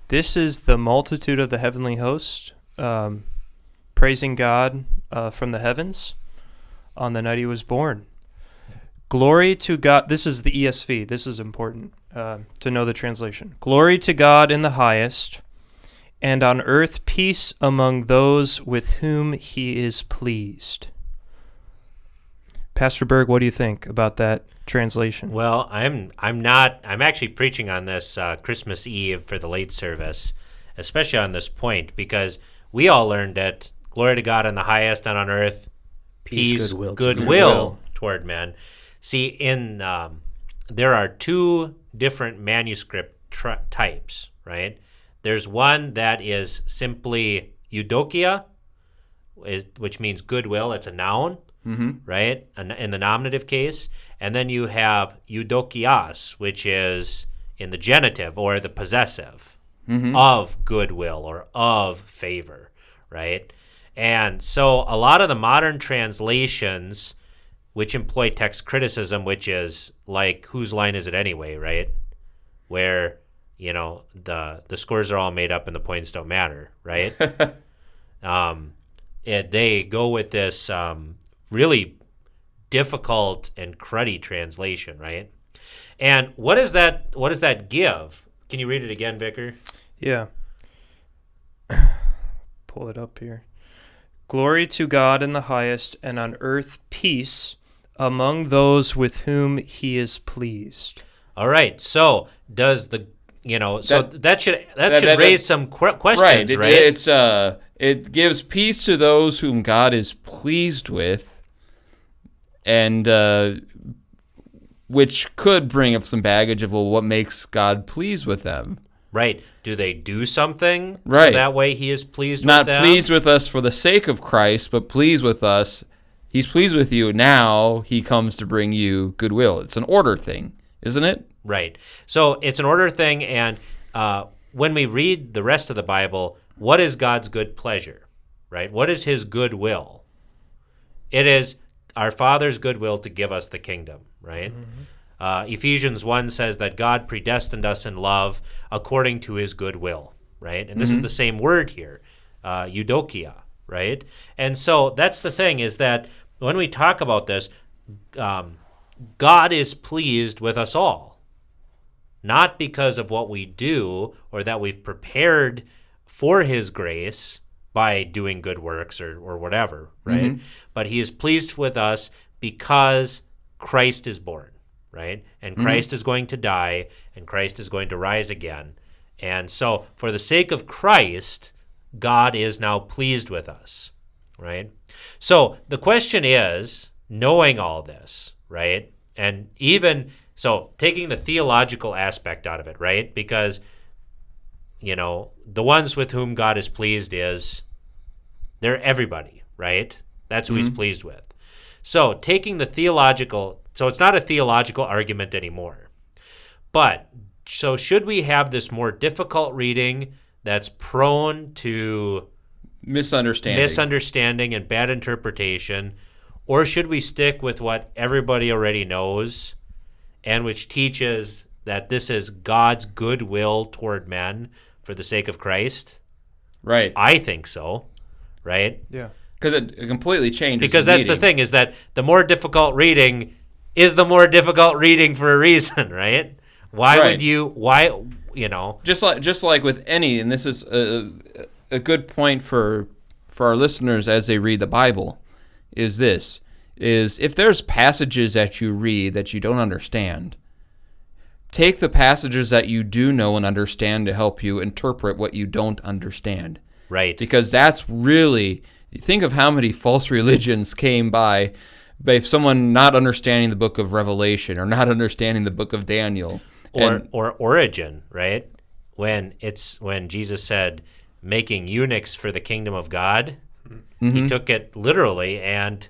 This is the multitude of the heavenly host praising God from the heavens on the night he was born. Glory to God. This is the ESV. This is important to know the translation. Glory to God in the highest, and on earth peace among those with whom he is pleased. Pastor Berg, what do you think about that translation? Well, I'm actually preaching on this Christmas Eve for the late service, especially on this point, because we all learned it. Glory to God in the highest, and on earth peace, goodwill toward men. See, there are 2 different manuscript types, right? There's one that is simply eudokia, which means goodwill. It's a noun, right? In the nominative case. And then you have eudokias, which is in the genitive or the possessive of goodwill or of favor, right? And so a lot of the modern translations, which employ text criticism, which is like, whose line is it anyway, right? Where, the scores are all made up and the points don't matter, right? They go with this really difficult and cruddy translation, right? And what does that give? Can you read it again, Vicar? Yeah. Pull it up here. Glory to God in the highest, and on earth peace among those with whom he is pleased. All right. So does that should raise some questions, right? It gives peace to those whom God is pleased with, and which could bring up some baggage of, well, what makes God pleased with them? Right. Do they do something right. so that way he is pleased Not with them? Not pleased with us for the sake of Christ, but pleased with us. He's pleased with you. Now he comes to bring you goodwill. It's an order thing, isn't it? Right. So it's an order thing, and when we read the rest of the Bible, what is God's good pleasure, right? What is his goodwill? It is our Father's goodwill to give us the kingdom, right? Mm-hmm. Ephesians 1 says that God predestined us in love according to his goodwill, right? And this is the same word here, eudokia, right? And so that's the thing, is that when we talk about this, God is pleased with us all, not because of what we do or that we've prepared for his grace by doing good works or whatever, right? Mm-hmm. But he is pleased with us because Christ is born, right? And Christ is going to die, and Christ is going to rise again. And so for the sake of Christ, God is now pleased with us, right? So the question is, knowing all this, right? And even, so taking the theological aspect out of it, right? Because, the ones with whom God is pleased they're everybody, right? That's who he's pleased with. So taking the theological, so it's not a theological argument anymore. But, so should we have this more difficult reading that's prone to misunderstanding and bad interpretation, or should we stick with what everybody already knows and which teaches that this is God's goodwill toward men for the sake of Christ? Right. I think so, right? Yeah. Because it completely changes Because that's the thing, is that the more difficult reading is the more difficult reading for a reason, right? Just like with any, and this is a good point for our listeners as they read the Bible, is if there's passages that you read that you don't understand, take the passages that you do know and understand to help you interpret what you don't understand. Right. Because that's really, think of how many false religions came by someone not understanding the book of Revelation or not understanding the book of Daniel. Or origin, right? When Jesus said, making eunuchs for the kingdom of God, he took it literally and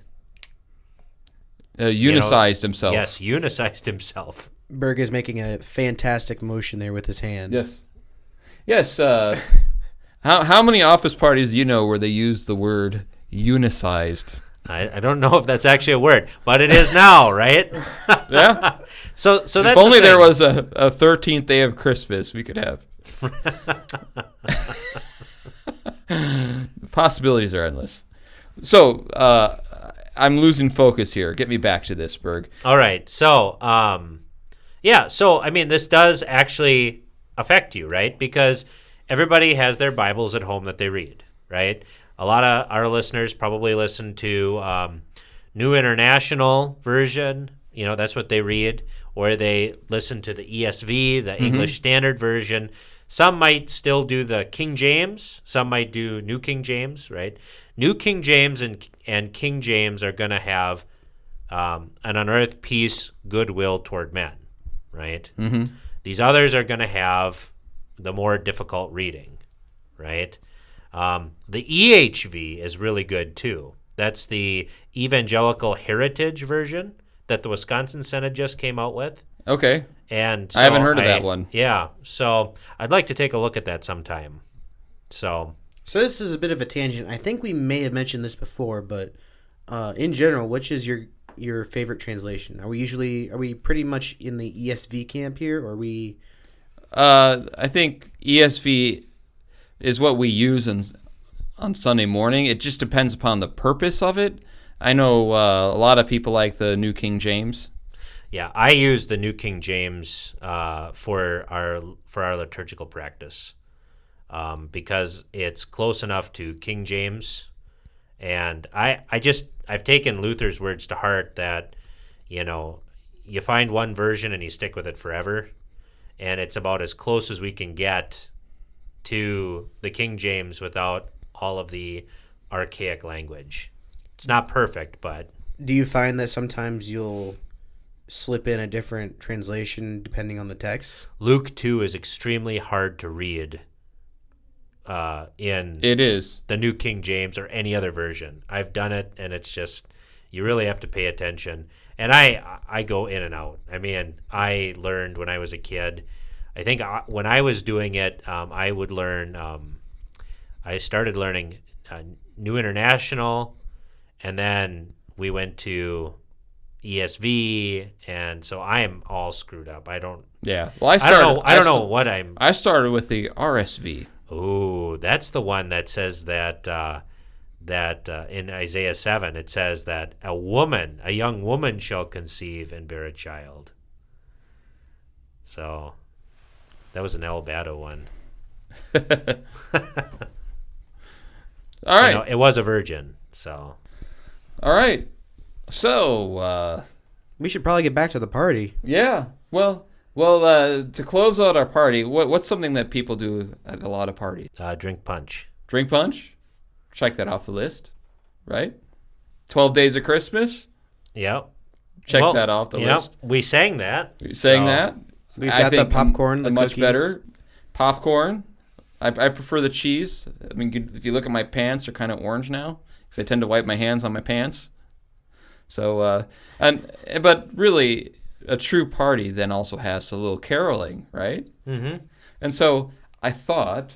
unicized himself. Yes, unicized himself. Berg is making a fantastic motion there with his hand. Yes. How many office parties do you know where they use the word unicized? I don't know if that's actually a word, but it is now, right? Yeah. So that's if only there was a 13th day of Christmas we could have. The possibilities are endless. So I'm losing focus here. Get me back to this, Berg. All right. So So I mean, this does actually affect you, right? Because everybody has their Bibles at home that they read, right? A lot of our listeners probably listen to New International Version. That's what they read. Or they listen to the ESV, the English Standard Version. Some might still do the King James. Some might do New King James, right? New King James and King James are going to have an on earth peace, goodwill toward men, right? Mm-hmm. These others are going to have the more difficult reading, right? The EHV is really good too. That's the Evangelical Heritage Version that the Wisconsin Synod just came out with. Okay. And so I haven't heard of that one. Yeah. So I'd like to take a look at that sometime. So this is a bit of a tangent. I think we may have mentioned this before, but in general, which is your favorite translation? Are we pretty much in the ESV camp here, or are we? I think ESV is what we use on Sunday morning. It just depends upon the purpose of it. I know a lot of people like the New King James. Yeah, I use the New King James for our liturgical practice because it's close enough to King James, And I've taken Luther's words to heart that, you find one version and you stick with it forever. And it's about as close as we can get to the King James without all of the archaic language. It's not perfect, but... Do you find that sometimes you'll slip in a different translation depending on the text? Luke 2 is extremely hard to read in It is. the New King James or any other version. I've done it, and it's just, you really have to pay attention. And I go in and out. I mean, I learned when I was a kid. I think when I was doing it, I would learn, I started learning New International, and then we went to ESV, and so I am all screwed up. Yeah. Well, I don't know what I'm... I started with the RSV. Oh, that's the one that says that in Isaiah 7, it says that a young woman shall conceive and bear a child. So that was an Albato one. All right. It was a virgin, so. All right. So, We should probably get back to the party. yeah. Well, to close out our party, what's something that people do at a lot of parties? Drink punch. Drink punch? Check that off the list, right? 12 Days of Christmas? Yep. Check that off the yep, list. we sang that. You saying that? We've I got the think popcorn, the much cookies. better. Popcorn. I prefer the cheese. I mean, if you look at my pants, they're kind of orange now because I tend to wipe my hands on my pants. So, but really, a true party then also has a little caroling, right? Mm-hmm. And so I thought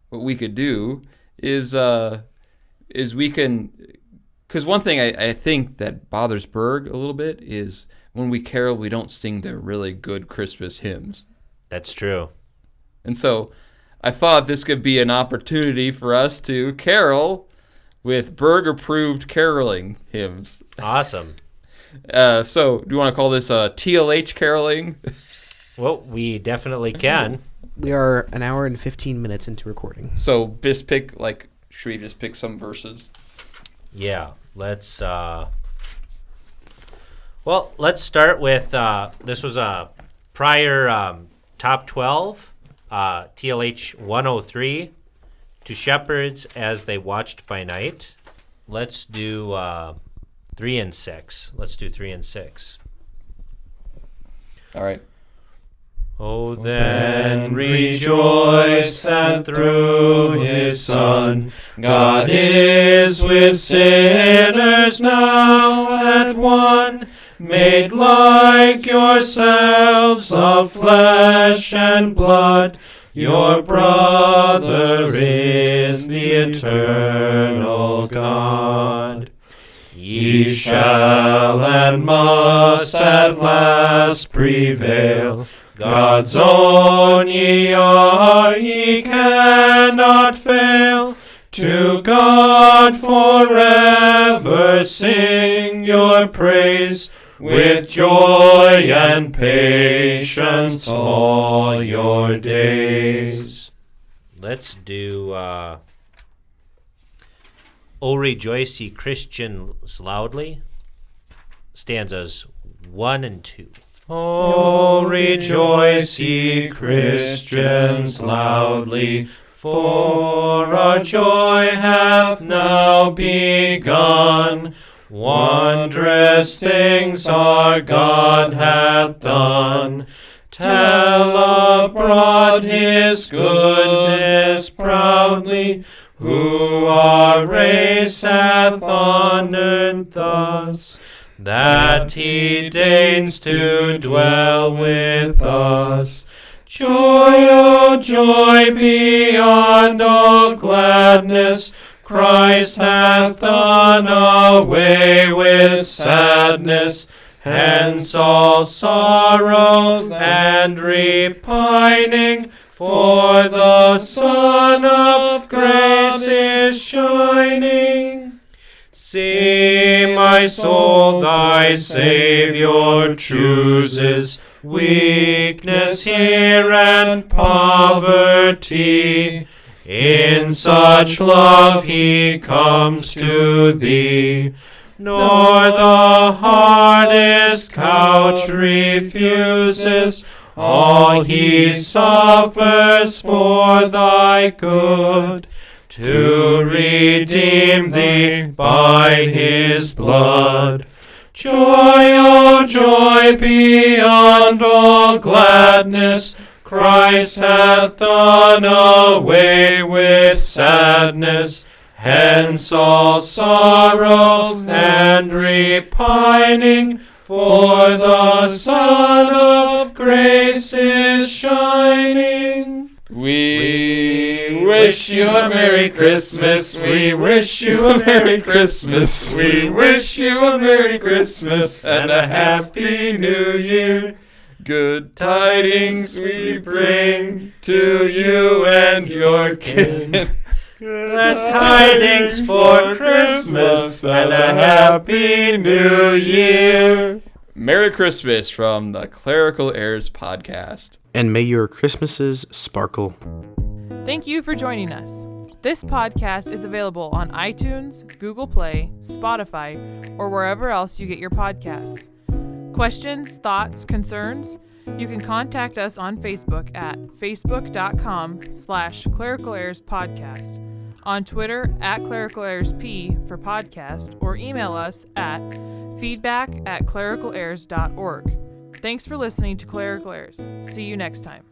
what we could do is we can, because one thing I think that bothers Berg a little bit is when we carol, we don't sing the really good Christmas hymns. That's true. And so I thought this could be an opportunity for us to carol with Berg-approved caroling hymns. Awesome. So do you want to call this TLH caroling? Well, we definitely can. We are an hour and 15 minutes into recording. So should we just pick some verses? Yeah, let's start with, this was a prior top 12, TLH 103, to shepherds as they watched by night. Let's do 3 and 6. Let's do 3 and 6. All right. Oh, then rejoice that through his Son God is with sinners now at one, made like yourselves of flesh and blood. Your brother is the eternal God. Ye shall and must at last prevail. God's own ye are, ye cannot fail. To God forever sing your praise, with joy and patience all your days. Let's do O rejoice ye Christians loudly, stanzas 1 and 2. Oh, rejoice ye Christians loudly, for our joy hath now begun. Wondrous things our God hath done. Tell abroad his goodness proudly, who our race hath honored thus, that he deigns to dwell with us. Joy, oh joy beyond all gladness, Christ hath done away with sadness. Hence all sorrow and repining, for the Sun of grace is shining. See, my soul, thy Saviour chooses, weakness here and poverty, In such love he comes to thee, nor the hardest couch refuses. All he suffers for thy good, to redeem thee by his blood. Joy, oh joy beyond all gladness, Christ hath done away with sadness. Hence all sorrows and repining, for the Sun of grace is shining. We wish you a Merry Christmas. We wish you a Merry Christmas. We wish you a Merry Christmas and a Happy New Year. Good tidings we bring to you and your kin. Good tidings for Christmas and a Happy New Year. Merry Christmas from the Clerical Errors Podcast. And may your Christmases sparkle. Thank you for joining us. This podcast is available on iTunes, Google Play, Spotify, or wherever else you get your podcasts. Questions, thoughts, concerns? You can contact us on Facebook at facebook.com/Clerical Errors Podcast, on Twitter at Clerical Errors P for podcast, or email us at feedback@clericalerrors.org. Thanks for listening to Clerical Errors. See you next time.